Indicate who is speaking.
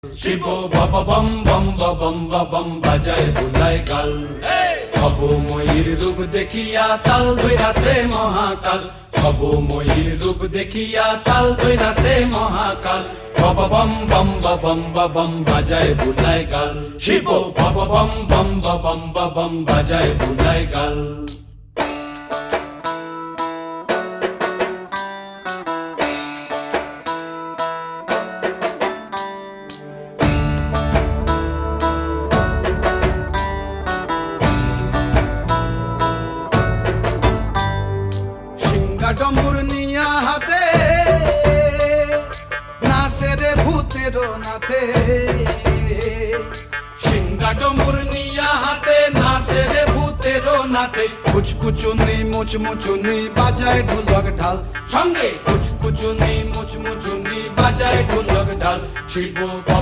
Speaker 1: শিব বাবা bomb bomb bomb bomb বাজায় বুলায় গাল। হব ময়ূর রূপ দেখিয়া তাল ধইরাছে মহাকাল। হব ময়ূর রূপ দেখিয়া তাল ধইরাছে মহাকাল। বাবা বম বম বম বাজায় বুলায় গাল। শিব বাবা বম বম বম বাজায় বুলায় গাল।
Speaker 2: ডম্বুর নিয়া হাতে নাচে রে ভূতের নাথে।
Speaker 1: সিংহা ডম্বুর নিয়া হাতে নাচে রে ভূতের নাথে।
Speaker 2: কুচকুচুনি মুচমুচুনি বাজায় ঢোলক ঢাল।
Speaker 1: সঙ্গে কুচকুচুনি মুচমুচুনি বাজায় ঢোলক ঢাল। শিব বাবা